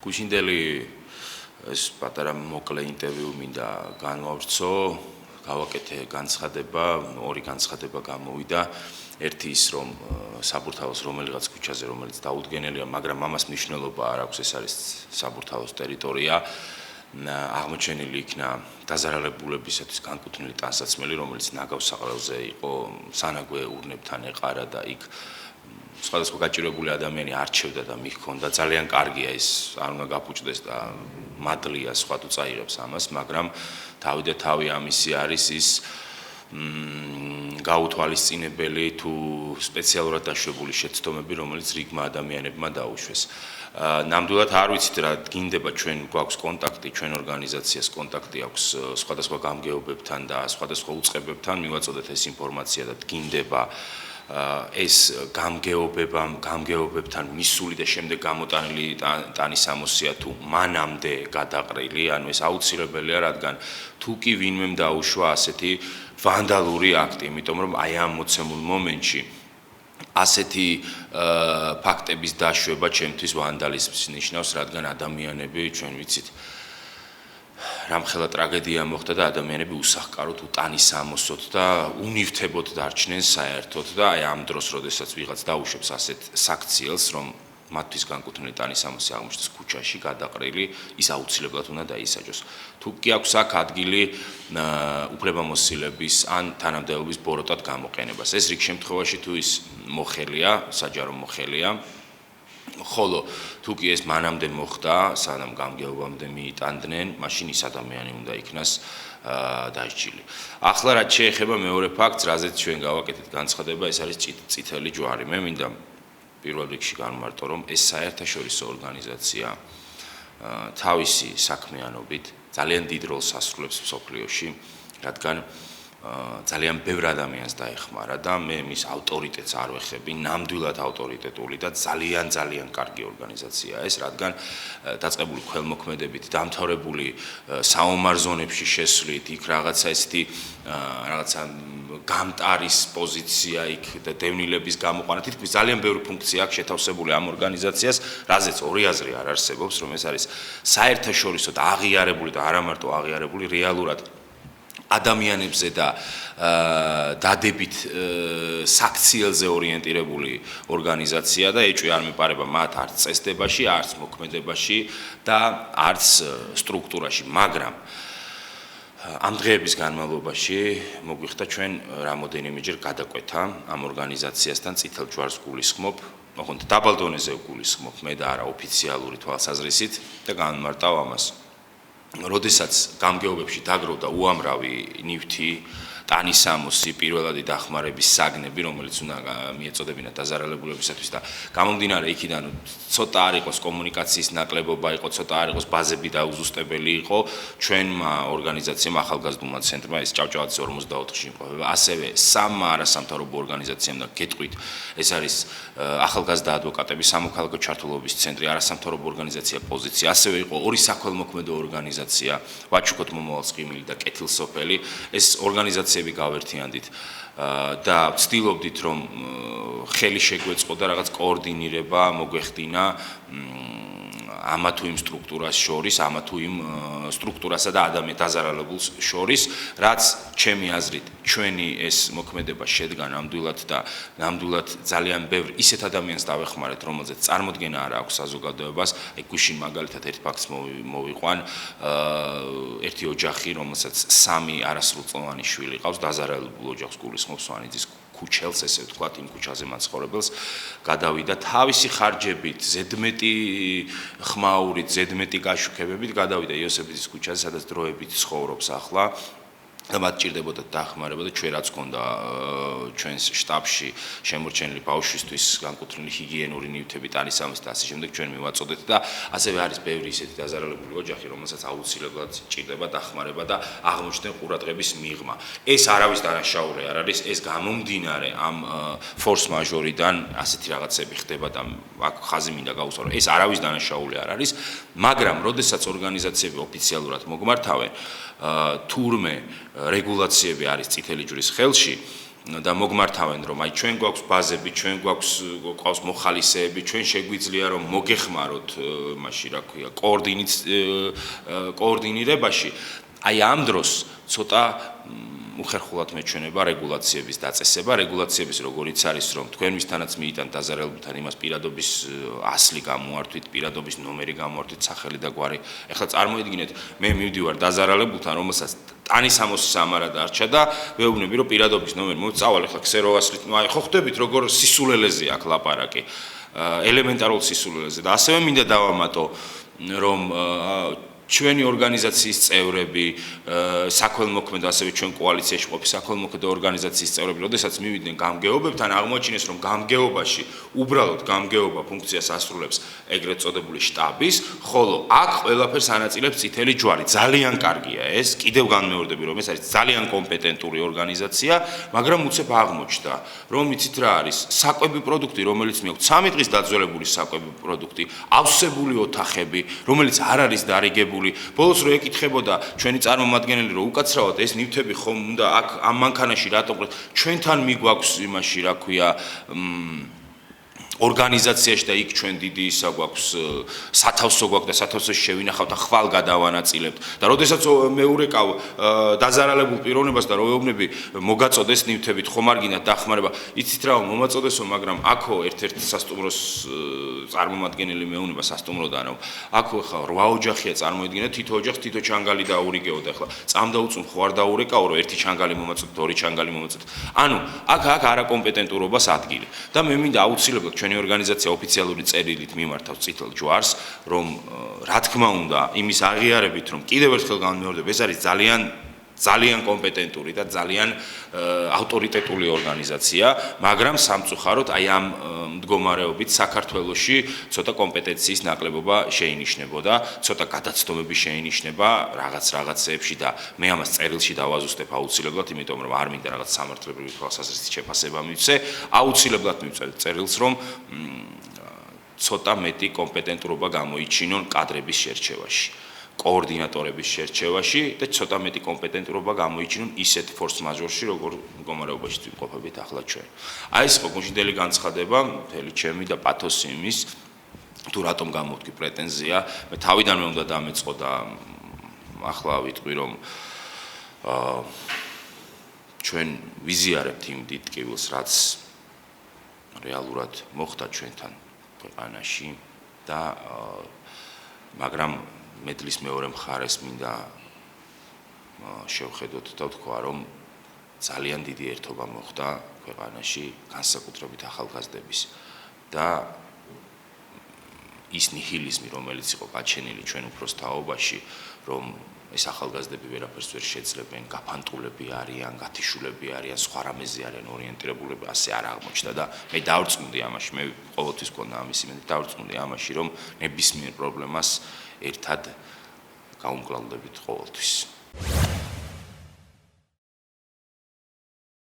გუშინდელი ეს პატარა მოკლე ინტერვიუ მინდა განვავრცო, გავაკეთე განცხადება, ორი განცხადება გამოვიდა. ერთი ის რომ საბურთალოს რომელიღაც ქუჩაზე რომელიც დაუდგენელია, მაგრამ ამას მნიშვნელობა არ აქვს, ეს არის საბურთალოს ტერიტორია. აღმოჩენილი იქნა დაზარალებულებისათვის განკუთვნილი ტანსაცმელი, რომელიც ნაგავს საყრელზე იყო, სანაგვე ურნებთან ეყარა და იქ სხვადასხვა გაჭირვებული ადამიანი არჩევდა და მიჰქონდა. ძალიან კარგია ის, არ უნდა გაფუჭდეს და მადლია სხვა თუ წაიღებს ამას, მაგრამ თავი და თავი ამისი არის ის გაუთვალისწინებელი თუ სპეციალურად დაშვებული შეცდომები, რომელიც რიგმა ადამიანებმა დაუშვეს. ნამდვილად არ ვიცით რა გინდება, ჩვენ გვაქვს კონტაქტი, ჩვენ ორგანიზაციას კონტაქტი აქვს სხვადასხვა გამგეობებთან და სხვადასხვა უწყებებთან, მივაწოდეთ ეს ინფორმაცია და გინდება ეს გამგეობებთან მისული და შემდეგ გამოტანილი ტანის ამოსია თუ მანამდე გადაყრილი, ანუ ეს აუცილებელია, რადგან თუ კი ვინმემ დაუშვა ასეთი ვანდალური აქტი, იმიტომ რომ აი ამ მოცემულ მომენტში ასეთი ფაქტების დაშვება ჩემთვის ვანდალიზმს ნიშნავს, რადგან ადამიანები, ჩვენ ვიცით, რამხელა ტრაგედია მოხდა და ადამიანები უსახკაროდ უტანის ამოსოთ და უნივთებოდ დარჩნენ საერთოდ და აი ამ დროს, როდესაც ვიღაც დაუშვებს ასეთ საქციელს, რომ მათთვის განკუთვნილი ტანის ამოსი აღმოჩნდეს ქუჩაში გადაყრილი, ის აუცილებლად უნდა დაისაჯოს. თუ კი აქვს აქ ადგილი უფლებამოსილების ან თანამდებობის ბოროტად გამოყენებას. ეს რიგ შემთხვევაში თუ ის მოხელია, საჯარო მოხელია, ხოლო თუ კი ეს მანამდე მოხდა, სანამ გამგეობამდე მიიტანდნენ, მაშინ ის ადამიანი უნდა იქნას დაიჭილი. ახლა რაც შეეხება მეორე ფაქტს, რაზეც ჩვენ გავაკეთეთ განცხადება, ეს არის წითელი ჯვარი. მე მინდა პირველ რიგში განმარტო, რომ ეს საერთაშორისო ორგანიზაცია თავისი საქმიანობით ძალიან დიდ როლს ასრულებს მსოფლიოში, რადგან ძალიან ბევრ ადამიანს დაეხმარა და მე მის ავტორიტეტს არ ვეხები, ნამდვილად ავტორიტეტული და ძალიან კარგი ორგანიზაციაა ეს, რადგან დაწყებული ქველმოქმედებით, დამთავრებული საომარ ზონებში შესვლით, იქ რაღაცა ესეთი რაღაცა გამტარის პოზიცია იქ და დევნილების გამოყვანა, თითქმის ძალიან ბევრი ფუნქცია აქვს შეთავსებული ამ ორგანიზაციას, რაზეც ორი აზრი არ არსებობს, რომ ეს არის საერთაშორისო და აღიარებული და არა მარტო აღიარებული, რეალურად ადამიანებზე და დადებით საქციელზე ორიენტირებული ორგანიზაცია და ეჭვი არ მეპარება მათ არც წესდებაში, არც მოქმედებაში და არც სტრუქტურაში, მაგრამ ამ დღეების განმავლობაში მოგვიხდა ჩვენ რამოდენიმეჯერ გადაკვეთა ამ ორგანიზაციასთან წითელ ჯვარს გულისხმობ, ოღონდ დაბალ დონეზე გულისხმობ, მე და არა ოფიციალური თვალსაზრისით და განმარტავ ამას. როდესაც გამგეობებში დაგროვდა უამრავი ნივთი, ტანის ამოსი, პირველადი დახმარების საგნები, რომელიც უნდა მიეწოდებინა დაზარალებულებისათვის და გამომდინარე იქიდან ცოტა არ იყოს კომუნიკაციის ნაკლებობა, იყო ცოტა არ იყოს ბაზები დაუზუსტებელი იყო, ჩვენმა ორგანიზაციამ ახალგაზრდულმა ცენტრმა ეს ჭავჭავაძის 44-ში იმყოფება, ასევე სამმა არასამთავრობო ორგანიზაციამ და გეტყვით, ეს არის ახალგაზრდა ადვოკატების სამოქალაქო ჩართულობის ცენტრი, არასამთავრობო ორგანიზაცია პოზიცია, ასევე იყო ორი საქველმოქმედო ორგანიზაცია, ვაჩუქოთ მომავალ წიგნილი და კეთილსოფელი, ეს ორგანიზაცია გავერთიანდით და ვცდილობდით რომ ხელი შეგვეწყო და რაღაც კოორდინირება მოგვეხდინა ამა თუ იმ სტრუქტურას შორის, ამა თუ იმ სტრუქტურასა და დაზარალებულს შორის, რაც ჩემი აზრით ჩვენი ეს მოქმედება შედგა ნამდვილად და ნამდვილად ძალიან ბევრ ისეთ ადამიანს დავეხმარეთ, რომელზეც წარმოდგენა არ აქვს საზოგადოებას. აი გუშინ მაგალითად ერთ ფაქტს მოვიყვან, ერთი ოჯახი, რომელსაც 3 არასრულწლოვანი შვილი ყავს, დაზარალებულ ოჯახს გულისხმობს სვანიძის ქუჩელს, ესე ვთქვათ, იმ ქუჩაზე მაცხოვრებელს, გადავიდა თავისი ხარჯებით, ზედმეტი ხმაურით, ზედმეტი გაშუქებებით, გადავიდა იოსებიძის ქუჩაზე, სადაც დროებით ცხოვრობს ახლა. და მათ ჭირდებოდა დახმარება და ჩვენ რაც გქონდა ჩვენს შტაბში შემორჩენილი ბავშვისთვის განკუთვნილი ჰიგიენური ნივთები, ტანის ამოსი და ასე შემდეგ ჩვენ მივაწოდეთ და ასევე არის ბევრი ისეთი დაზარალებული ოჯახი, რომელსაც აუცილებლად ჭირდება დახმარება და აღმოჩნდა ყურადღების მიღმა. ეს არავის დანაშაული არ არის, ეს გამომდინარე ამ ფორს მაჟორიდან ასეთი რაღაცები ხდება და აქ ხაზი მინდა გაუსვარო. ეს არავის დანაშაული არ არის, მაგრამ როდესაც ორგანიზაციები ოფიციალურად მოგმართავენ, თურმე რეგულაციები არის წითელი ჯვრის ხელში, და მოგმართავენ რომ აი ჩვენ გვაქვს ბაზები, ჩვენ გვაქვს მოხალისეები, ჩვენ შეგვიძლია რომ მოგეხმაროთ მაშინ რა ქვია კოორდინირებაში. აი ამ დროს ცოტა უხერხულად მეჩვენება რეგულაციების დაწესება, რეგულაციების როგორიც არის რომ თქვენ ვისთანაც მიიტანთ დაზარალებულთან იმას პირადობის ასლი გამოართვით, პირადობის ნომერი გამოართვით, სახელი და გვარი. ეხლა წარმოიდგინეთ, მე მივდივარ დაზარალებულთან, რომელსაც ტანის ამოსი სამარა დარჩა და ვეუბნები რომ პირადობის ნომერი მოვწავალ, ეხლა ქსეროვასლით, აი ხო ხვდებით როგორ სისულელეზე აქ ლაპარაკი, ელემენტარულ სისულელეზე და ასევე მინდა დავამატო რომ ჩვენი ორგანიზაციის წევრები, საქველმოქმედო, ასევე ჩვენ კოალიციაში ყოფი საქველმოქმედო ორგანიზაციის წევრები, როდესაც მივიდნენ გამგეობებთან, აღმოაჩინეს, რომ გამგეობაში უბრალოდ გამგეობა ფუნქციას ასრულებს ეგრეთ წოდებული შტაბის, ხოლო აქ ყველაფერს ანაწილებს წითელი ჯვარი. ძალიან კარგია ეს, კიდევ განმეორდები, რომ ეს არის ძალიან კომპეტენტური ორგანიზაცია, მაგრამ უცებ აღმოჩნდა, რომ იცით რა არის, საკვები პროდუქტი, რომელიც მიაქვს 3 დღის დაძველებული საკვები პროდუქტი, ავსებული ოთახები, რომელიც არ არის დარიგებული ბოლოს რო ეკითხებოდა ჩვენი წარმომადგენელი რომ უკაცრავად ეს ნივთები ხომ უნდა აქ ამ მანქანაში რატომ ჩვენთან მიგვაქვს იმაში რა ქვია ორგანიზაციაში და იქ ჩვენ დიდი ისა გვაქვს სათავსო გვაქვს და სათავსოში შევინახავთ და ხვალ გადავანაწილებთ და როდესაც მე ურეკავ დაზარალებულ პიროვნებას და რო ვეუბნები მოგაწოდეს ნივთებით ხომ არ გინდა დახმარება იცით რა მომაწოდესო მაგრამ აქო ერთ-ერთ სასტუმროს წარმომადგენელი მეუნება სასტუმროდან რომ აქო ხა 8 ოჯახია წარმოიდგინეთ თითო ოჯახს თითო ჩანგალი დაურიგეოდა ახლა წამდაუწუნ ხო არ დაურეკავ რომ ერთი ჩანგალი მომაწოდეთ ორი ჩანგალი მომაწოდეთ ანუ აქ არაკომპეტენტურობას ადგილი და მე მინდა აუცილებლად ჩვენი ორგანიზაცია ოფიციალური წერილით მიმართავს წითელ ჯვარს, რომ რა თქმა უნდა, იმის აღიარებით, რომ კიდევ ერთხელ განმეორდებ, ეს არის ძალიან კომპეტენტური და ძალიან ავტორიტეტული ორგანიზაცია, მაგრამ სამწუხაროდ აი ამ მდგომარეობით საქართველოში ცოტა კომპეტენციის ნაკლებობა შეინიშნებოდა, ცოტა გადაცდომები შეინიშნება რაღაცეებში და მე ამას წერილში დავაზუსტებ აუცილებლად, იმიტომ რომ არ მინდა რაღაც სამართლებრივი თვალსაზრისით შეფასება მივცე, აუცილებლად მივწე წერილს, რომ ცოტა მეტი კომპეტენტურობა გამოიჩინონ კადრების შერჩევაში. კოორდინატორების შერჩევაში და ცოტა მეტი კომპეტენტურობა გამოიჩინონ ისეთ ფორს მაჟორში, როგორ მდგომარეობაში ვიმყოფებით ახლა ჩვენ. აი ეს იყო გუშინდელი განცხადება, მთელი ჩემი და პათოსი იმის, თუ რატომ გამოვთქვი პრეტენზია, მე თავიდანვე უნდა დამეწყო და ახლა ვიტყვი, რომ ჩვენ ვიზიარებთ იმ დიდ ტკივილს, რაც რეალურად მოხდა ჩვენთან ქვეყანაში და მაგრამ მედლის მეორე მხარეს მინდა შევხედოთ და ვთქვა, რომ ძალიან დიდი ერთობა მოხდა ქვეყანაში, განსაკუთრებით ახალგაზრდების და ის ნიჰილიზმი, რომელიც იყო გაჩენილი ჩვენ უფროს თაობაში, რომ ეს ახალგაზრდები ვერაფერს ვერ შეძლებენ, გაფანტულები არიან, გათიშულები არიან, სხვა რამეზე არიან ორიენტირებულები, ასე არ აღმოჩნდა და მე დავწმუნდი ამაში, მე ყოველთვის მქონდა ამის იმედი, დავწმუნდი ამაში, რომ ნებისმიერ პრობლემას ერთად გაუმკლავდებით ყოველთვის.